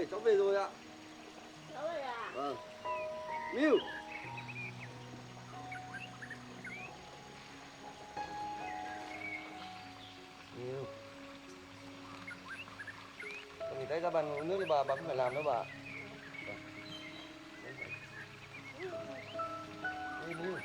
ơi, cháu về rồi ạ. Cháu về à? Vâng. Miu. Miu. Con nghỉ tay ra bàn uống nước đi bà không phải làm đâu bà. Vâng. Đi Miu.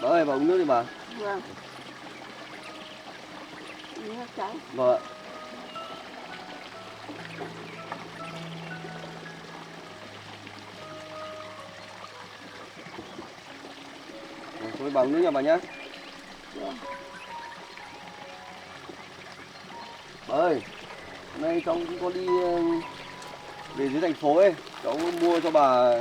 Bà ơi, bà uống nước đi bà. Vâng. Uống nước cháu. Vâng ạ. Thôi bà uống nước nha bà nhé. Vâng. Bà ơi, hôm nay cháu cũng có đi về dưới thành phố ấy. Cháu mua cho bà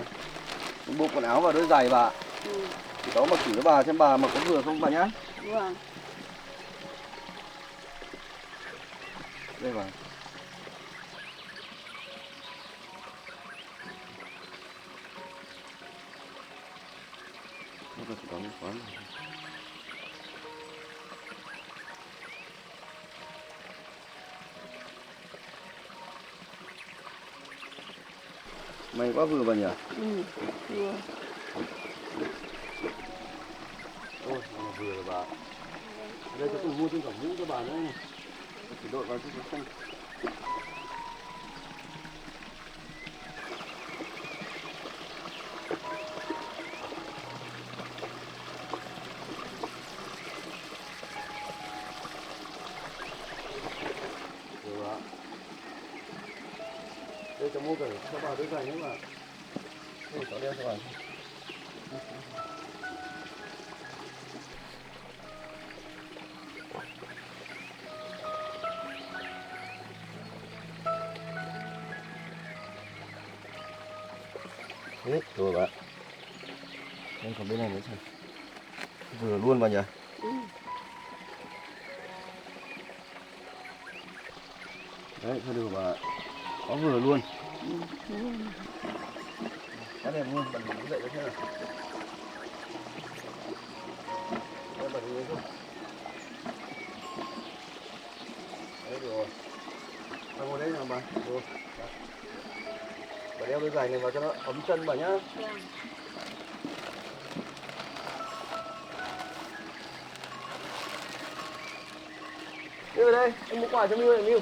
một bộ quần áo và đôi giày bà. Ừ. Thì cháu mặc thử cho bà xem bà mặc có vừa không bà nhé. Vâng. Đây bà. Nó có một quán. May quá vừa bà nhỉ? Ừ. Vừa. Ôi, nó vừa rồi bà. Đây cháu từng mua thêm cả mũ cho bà nữa này. Chỉ đội vào cho xanh. Rồi ạ. Đây cháu mua cả cho bà đôi giày nữa mà. Đây cháu đeo cho bà. Hết rồi bạn. Đây còn bên này nữa xem. Vừa luôn bà nhỉ? Ừ. Đấy, thôi được bà. Có vừa luôn. Ừ. Cái đẹp luôn, bà đứng dậy cho thế nào. Đây bà đứng lên không? Đấy được rồi. Bà ngồi đây nào bà. Được. Bà đeo đôi giày này vào cho nó ấm chân bà nhá. Vâng. Đi vào đây, anh mua quà cho Miu này Miu.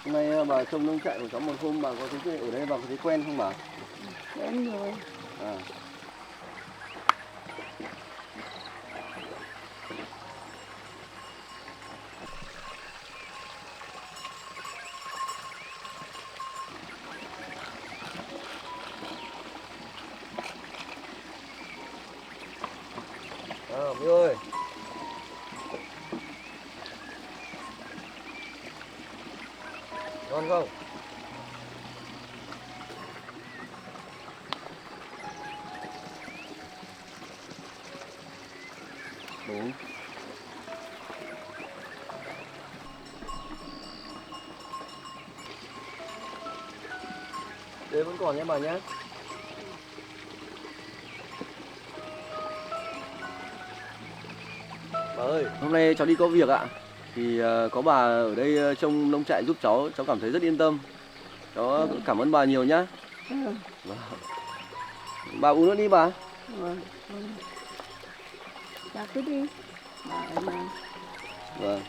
Hôm nay bà trông nông trại của cháu một hôm bà có thấy ở đây bà có thấy quen không bà? Quen rồi. À. Miu ơi. Ngon không? Đúng. Đây vẫn còn nhé bà nhé. Bà ơi, hôm nay cháu đi có việc ạ. Thì có bà ở đây trông nông trại giúp cháu cảm thấy rất yên tâm. Cháu cảm ơn bà nhiều nhá. Ừ. Vâng. Bà uống nước đi bà. Vâng. Vâng. Dạ cứ đi. Bà ở mà. Vâng.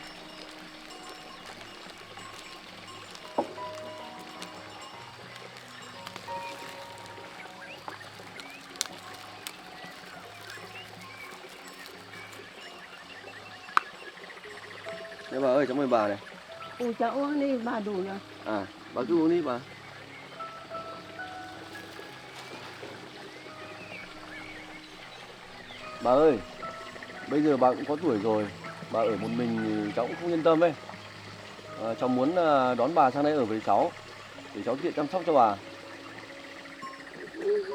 Thế bà ơi, cháu mời bà này. Ủa cháu uống đi, bà đủ rồi. À, bà cứ uống đi bà. Bà ơi, bây giờ bà cũng có tuổi rồi, bà ở một mình thì cháu cũng không yên tâm ấy. Cháu muốn đón bà sang đây ở với cháu, để cháu tiện chăm sóc cho bà.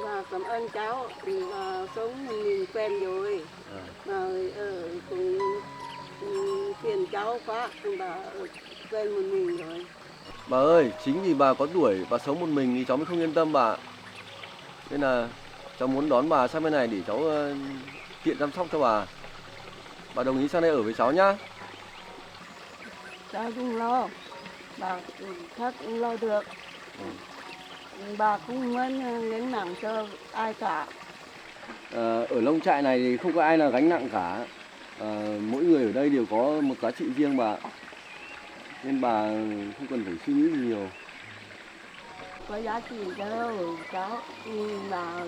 Bà cảm ơn cháu. Bà sống mình quen rồi. Bà cũng phiền cháu quá. Bà ở quen một mình rồi. Bà ơi, chính vì bà có tuổi, bà sống một mình thì cháu mới không yên tâm bà. Nên là cháu muốn đón bà sang bên này để cháu tiện chăm sóc cho bà. Bà đồng ý sang đây ở với cháu nhá. Cháu không lo. Bà khác cũng lo được. Bà không muốn gánh nặng cho ai cả. Ở nông trại này thì không có ai là gánh nặng cả. Mỗi người ở đây đều có một giá trị riêng bà. Nên bà không cần phải suy nghĩ gì nhiều. Có giá trị đâu cháu. Bà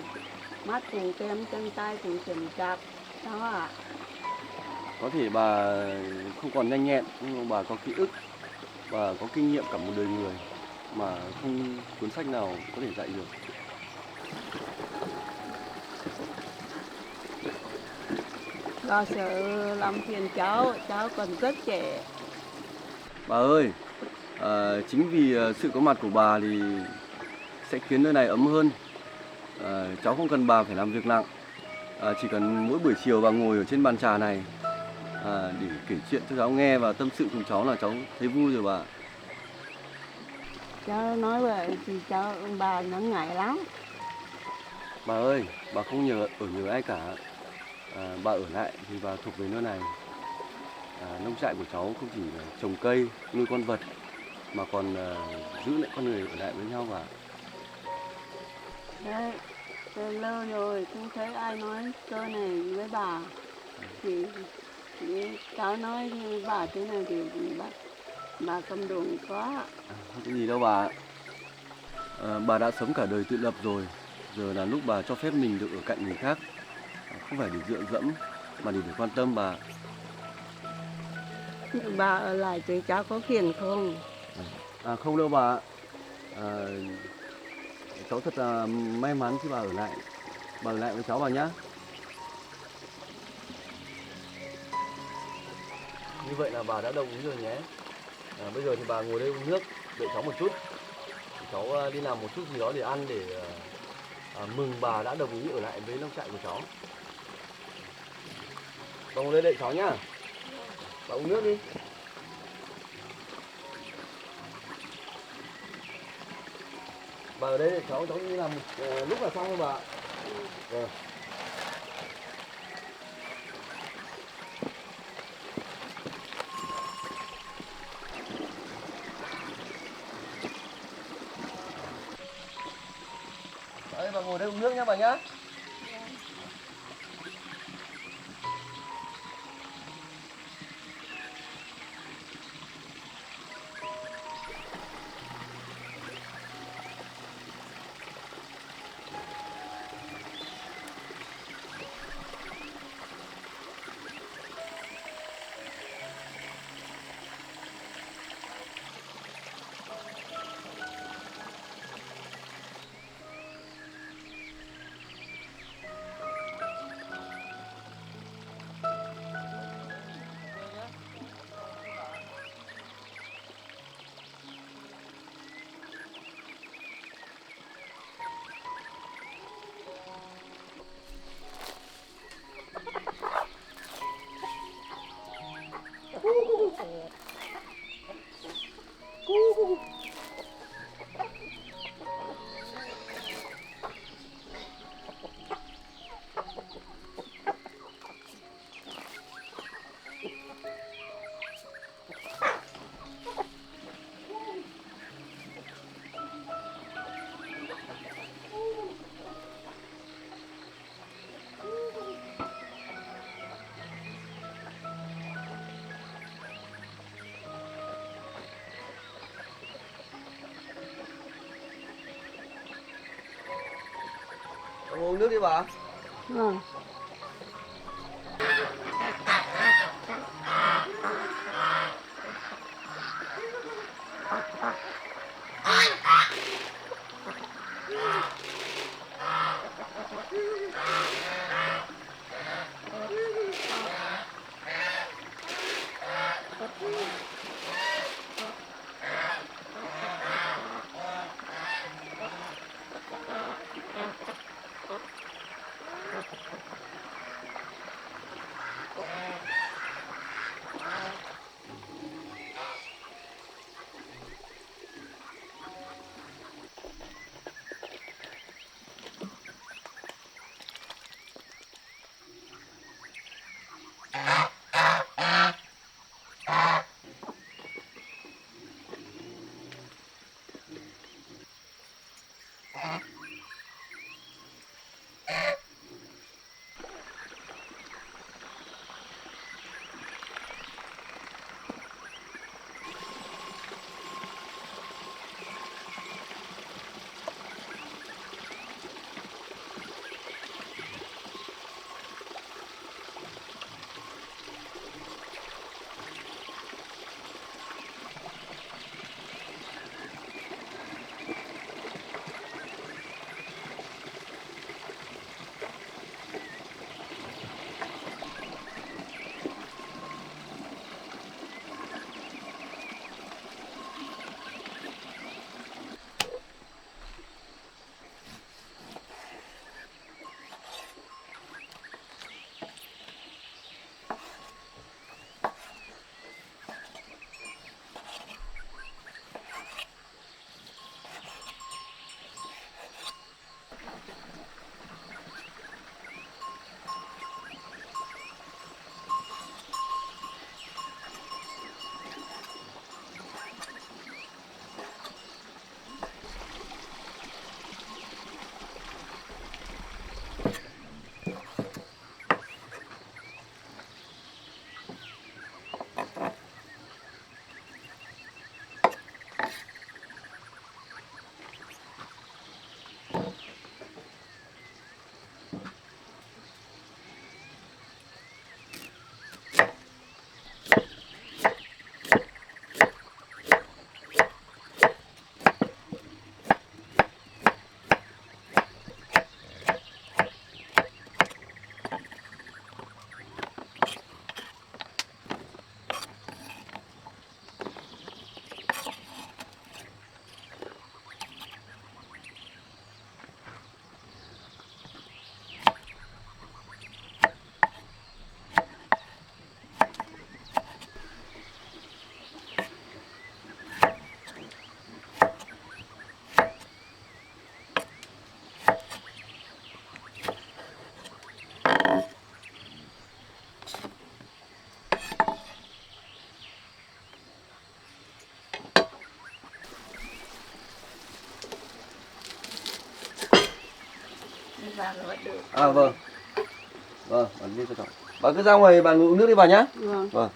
mắt cũng kém, chân tay cũng chậm chạp. Cháu ạ. Có thể bà không còn nhanh nhẹn, nhưng mà bà có ký ức và có kinh nghiệm cả một đời người mà không cuốn sách nào có thể dạy được. Bà sợ làm phiền cháu còn rất trẻ. Bà ơi, chính vì sự có mặt của bà thì sẽ khiến nơi này ấm hơn. Cháu không cần bà phải làm việc nặng. Chỉ cần mỗi buổi chiều bà ngồi ở trên bàn trà này để kể chuyện cho cháu nghe và tâm sự cùng cháu là cháu thấy vui rồi bà. Cháu nói vậy thì bà nó ngại lắm. Bà ơi, bà không nhớ ai cả. Bà ở lại thì bà thuộc về nơi này. Nông trại của cháu không chỉ là trồng cây, nuôi con vật mà còn giữ lại con người ở lại với nhau bà. Đấy, từ lâu rồi không thấy ai nói câu này với bà. Thì cháu nói với bà thế này thì bà không đúng quá. Không có gì đâu bà. Bà đã sống cả đời tự lập rồi. Giờ là lúc bà cho phép mình được ở cạnh người khác. Không phải để dựa dẫm mà để quan tâm bà. Nhưng bà ở lại thì cháu có phiền không? Không đâu bà. Cháu thật là may mắn khi bà ở lại. Bà ở lại với cháu bà nhá. Như vậy là bà đã đồng ý rồi nhé. Bây giờ thì bà ngồi đây uống nước, đợi cháu một chút. Cháu đi làm một chút gì đó để ăn để mừng bà đã đồng ý ở lại với nông trại của cháu. Bà ngồi đây đợi cháu nhá. Bà uống nước đi. Bà ở đây đợi cháu đi làm một lúc là xong rồi bà. Vâng. Đấy, bà ngồi đây uống nước nhá bà nhá. uống nước đi bà. Vâng. À vâng. Vâng, bạn đi cho cháu. Bà cứ ra ngoài bà uống nước đi bà nhá. Vâng. Vâng.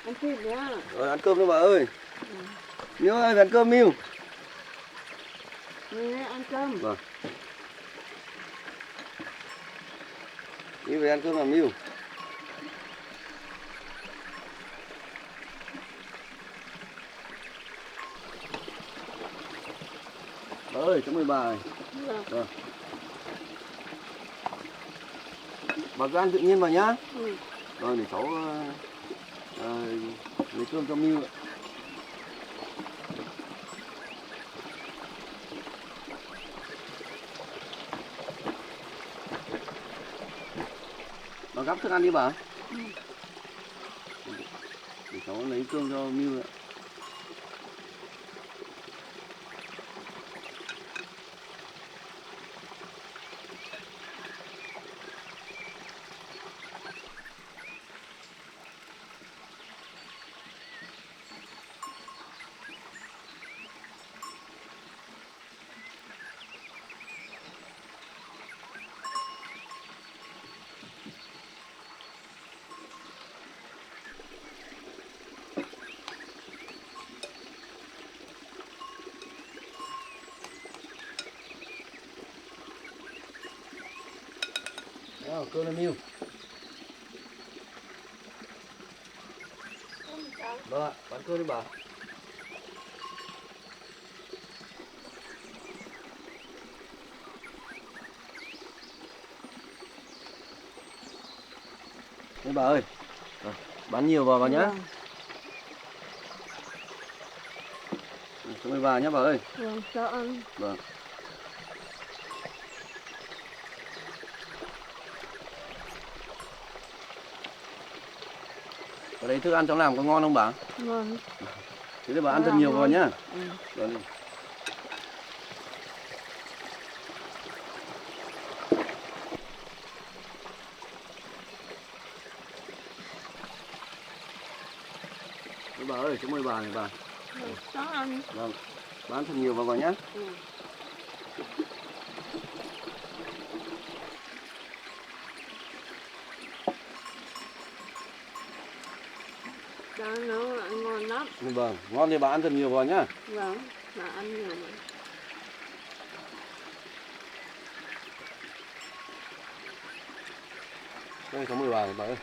Ăn thịt nhá. Rồi ăn cơm thôi bà ơi. Ừ. Miu ơi, về ăn cơm Miu. Đi ăn cơm. Vâng. Miu về ăn cơm nào Miu. Bà ơi, cháu mời bà này. Vâng. Vâng. Bà cứ ăn tự nhiên vào nhá. Ừ. Rồi để cháu lấy cơm cho Miu ạ. Bà gắp thức ăn đi bà. Ừ. Để cháu lấy cơm cho Miu ạ. Nào, cơm lên Miu. Vâng ạ, bán cơm đi bà. Đây bà ơi. Rồi, bán nhiều vào bà nhá. Vâng. Cảm ơn bà nhé bà ơi. Vâng, cho ăn. Vâng. Ở đây thức ăn cháu làm có ngon không bà? Vâng. Thế thì bà ăn thật nhiều vào nhá. Ừ. Vâng đi. Đấy bà ơi, cháu mời bà này bà. Vâng, cho ăn. Vâng. Bà ăn thật nhiều vào bà nhá. Ừ. Cho nấu ăn ngon lắm. Vâng, ngon thì bà ăn thật nhiều vào nhá. Vâng, mà ăn nhiều mà. Đây cháu mời bà này bà ơi.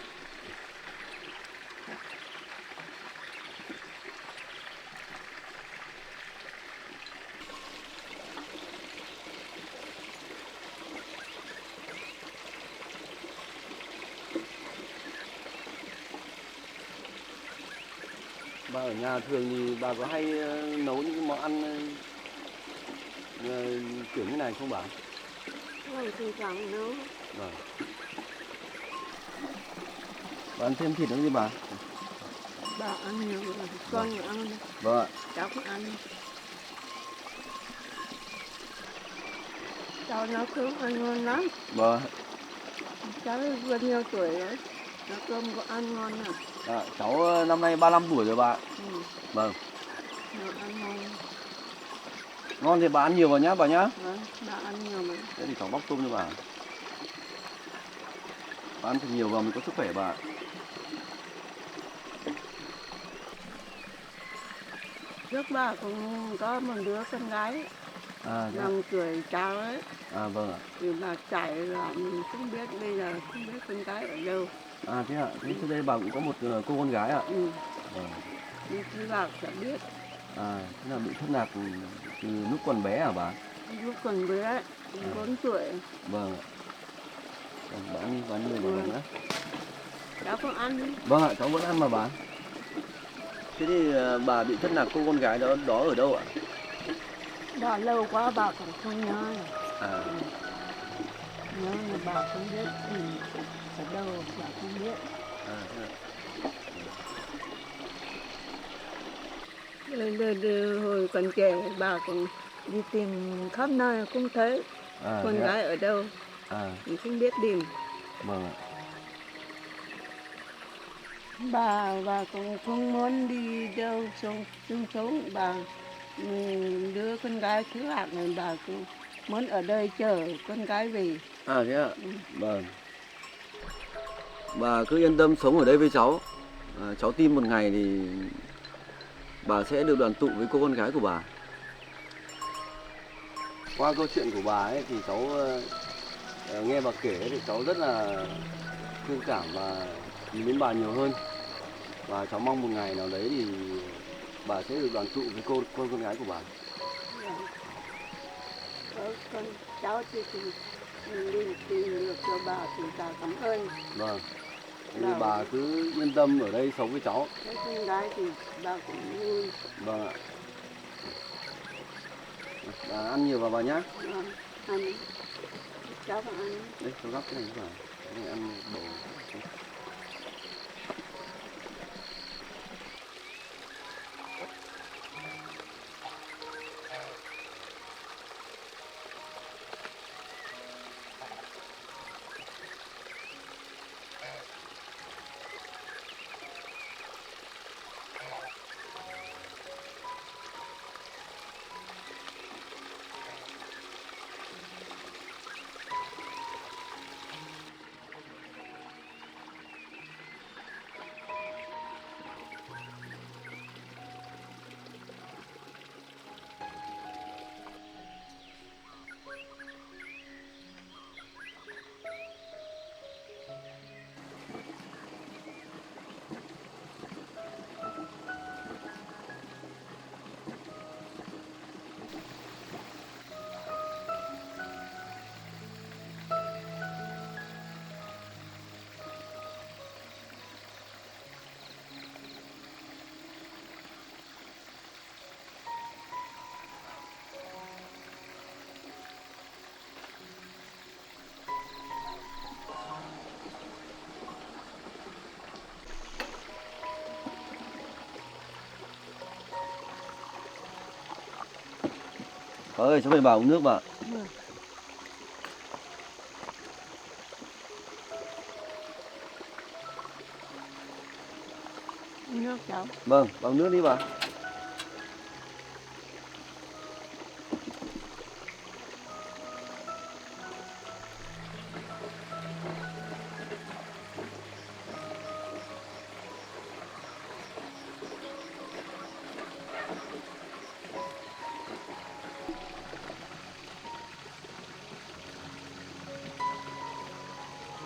Bà ở nhà thường thì bà có hay nấu những cái món ăn kiểu như này không bà? Vâng, thỉnh thoảng nấu. Vâng. Bà ăn thêm thịt nữa đi bà. Bà ăn nhiều rồi, con cũng ăn. Vâng ạ. Cháu cũng ăn. Cháu nấu cơm ăn ngon lắm. Vâng. Cháu bao nhiêu tuổi rồi? Nấu cơm có ăn ngon à? Cháu năm nay 35 tuổi rồi bà. Ừ, Vâng. nấu ăn ngon. Ngon thì bà ăn nhiều vào nhá bà nhá. Vâng, bà ăn nhiều mà. Thế thì cháu bóc tôm cho bà. Bà ăn thật nhiều vào mới có sức khỏe bà. Trước bà cũng có một đứa con gái Dạ. 5 tuổi cháu ấy. Vâng ạ. Thì bà chạy là mình không biết bây giờ không biết con gái ở đâu. Thế ạ. Thế trước đây bà cũng có một cô con gái ạ. Ừ, Vâng. đi chứ bà chả biết. Thế là bị thất lạc từ lúc còn bé hả bà? Lúc còn bé 4 tuổi. Vâng ạ. Vâng, bà ăn nhiều vào Vâng. nhá. Cháu không ăn. Vâng ạ, cháu vẫn ăn mà bà. Thế thì bà bị thất lạc cô con gái đó ở đâu ạ? Bà lâu quá bà cũng không nhớ. À. Nhớ là bà không biết ở đâu bà không biết. Thế ạ. Hồi còn trẻ bà cũng đi tìm khắp nơi không thấy con Thế ạ. gái ở đâu, mình không biết tìm. Vâng ạ. Bà cũng không muốn đi đâu chung sống bà, đứa con gái thứ hạng này bà cũng muốn ở đây chờ con gái về. Thế ạ. Vâng. Bà cứ yên tâm sống ở đây với cháu. cháu tin một ngày thì bà sẽ được đoàn tụ với cô con gái của bà. Qua câu chuyện của bà ấy thì cháu nghe bà kể ấy, thì cháu rất là thương cảm và nhìn đến bà nhiều hơn. Và cháu mong một ngày nào đấy thì bà sẽ được đoàn tụ với cô con gái của bà. Con cháu thì đi tìm được cho bà thì bà cảm ơn. Vâng. Thì bà cứ yên tâm ở đây sống với cháu. Cái con gái thì bà cũng vui. Vâng ạ. Bà ăn nhiều vào bà nhá. Ăn. Cháu bà ăn. Đấy, cháu gắp cái này vào. Cái này ăn bổ. Bà ơi, cháu mời bà uống nước bà. Nước cháu. Vâng, bà uống nước đi bà.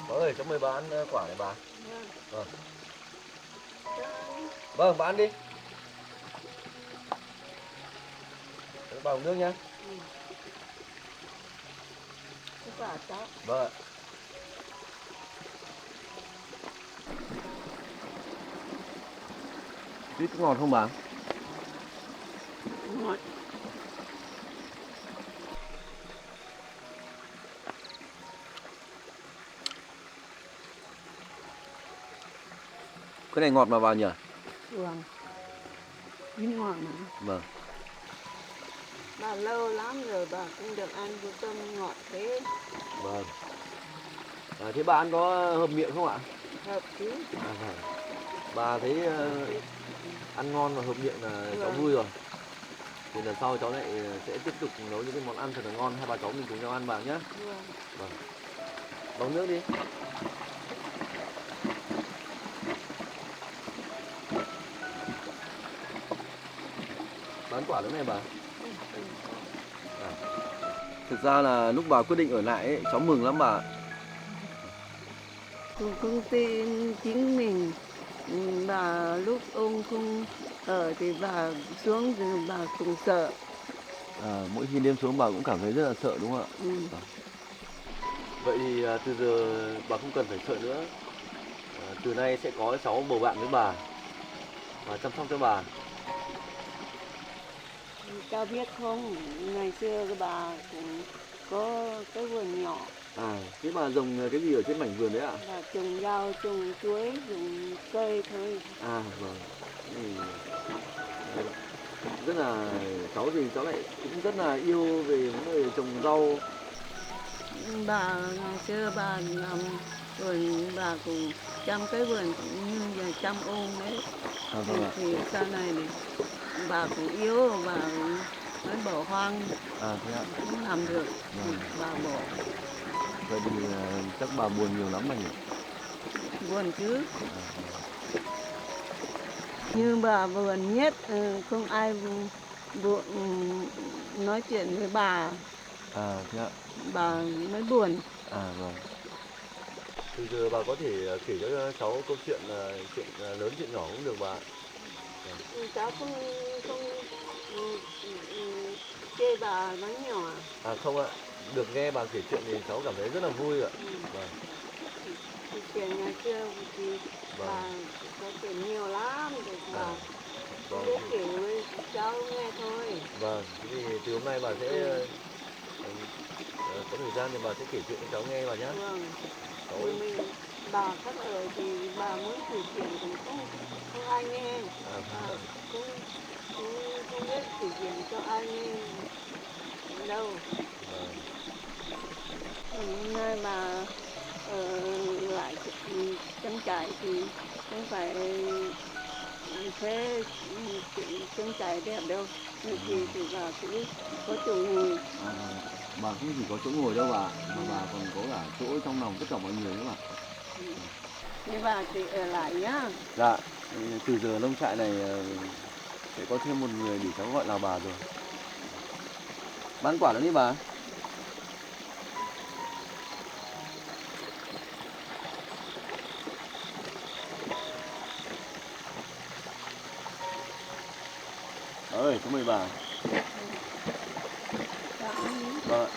Bà ơi, cháu mời bà ăn quả này bà. Vâng. Vâng, bà ăn đi. Bà uống nước nhá. Cái quả cháu. Vâng ạ. Biết có ngọt không bà? Ngọt. Cái này ngọt mà bà nhỉ? Vâng. Chín ngọt mà. Vâng. Bà lâu lắm rồi bà cũng được ăn bữa cơm ngọt thế. Vâng. Thế bà ăn có hợp miệng không ạ? Hợp chứ. Vâng. Bà thấy ăn ngon và hợp miệng là cháu Vâng. vui rồi. Thì lần sau cháu lại sẽ tiếp tục nấu những cái món ăn thật là ngon. Hai bà cháu mình cùng nhau ăn bà nhé. Vâng. Vâng. Bóng nước đi. Bán quả lúc này bà. Thực ra là lúc bà quyết định ở lại ấy, cháu mừng lắm bà. Cũng tin chính mình. Bà lúc ông không ở thì bà xuống thì bà cũng sợ. Mỗi khi đêm xuống bà cũng cảm thấy rất là sợ đúng không ạ? Ừ. Vậy thì từ giờ bà không cần phải sợ nữa. Từ nay sẽ có cháu bầu bạn với bà và chăm sóc cho bà. Cháu biết không, ngày xưa cái bà cũng có cái vườn nhỏ. Thế bà trồng cái gì ở trên mảnh vườn đấy ạ? Là trồng rau, trồng chuối, trồng cây thôi. Vâng. Rất là cháu thì cháu lại cũng rất là yêu về vấn đề trồng rau. Bà ngày xưa bà làm vườn, bà cũng chăm cái vườn cũng như là chăm ôm đấy. Vâng ạ. Thì sau này thì bà cũng yếu, bà mới bỏ hoang, Thế ạ. không làm được, thì bà bỏ. Vậy thì chắc bà buồn nhiều lắm mà nhỉ? Buồn chứ. Như bà buồn nhất, không ai buồn nói chuyện với bà Thế ạ. mới buồn. Vâng. Từ giờ bà có thể kể cho cháu câu chuyện, chuyện lớn chuyện nhỏ cũng được bà ạ. Cháu không không ừ, chê bà nói nhỏ. Không ạ, được nghe bà kể chuyện thì cháu cảm thấy rất là vui ạ. Vâng. Thì chuyện ngày xưa thì Vâng. bà có chuyện nhiều lắm, thì bà Vâng. biết kể với cháu nghe thôi. Vâng, thế thì từ hôm nay bà sẽ có thời gian thì bà sẽ kể chuyện cho cháu nghe bà nhé. Vâng. Cháu Thì bà khác ở thì bà muốn kể chuyện cũng không ai nghe. vâng. Cũng không biết kể chuyện cho ai nghe đâu. Vâng. Hôm nay bà lại trang trại thì không phải thế trang trại đẹp đâu. Như thì bà cũng có chỗ ngồi. Bà không chỉ có chỗ ngồi đâu bà, mà bà còn có cả chỗ trong lòng tất cả mọi người nữa mà. Thế bà thì ở lại nhá. Dạ, từ giờ nông trại này sẽ có thêm một người để cháu gọi là bà rồi. Bán quả nữa đi bà. Bà ơi, cháu mời bà. Dạ. Vâng ạ.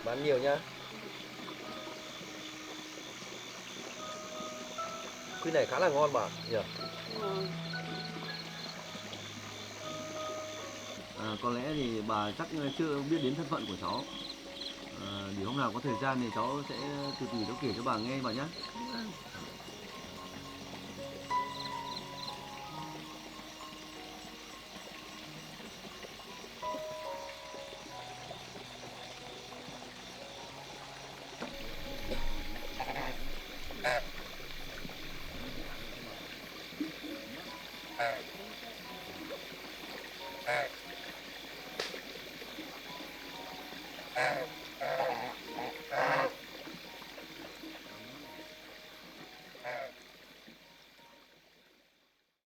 Bán nhiều nhá. Cái này khá là ngon bà nhỉ? Có lẽ thì bà chắc chưa biết đến thân phận của cháu. Để hôm nào có thời gian thì cháu sẽ từ từ cháu kể cho bà nghe bà nhé.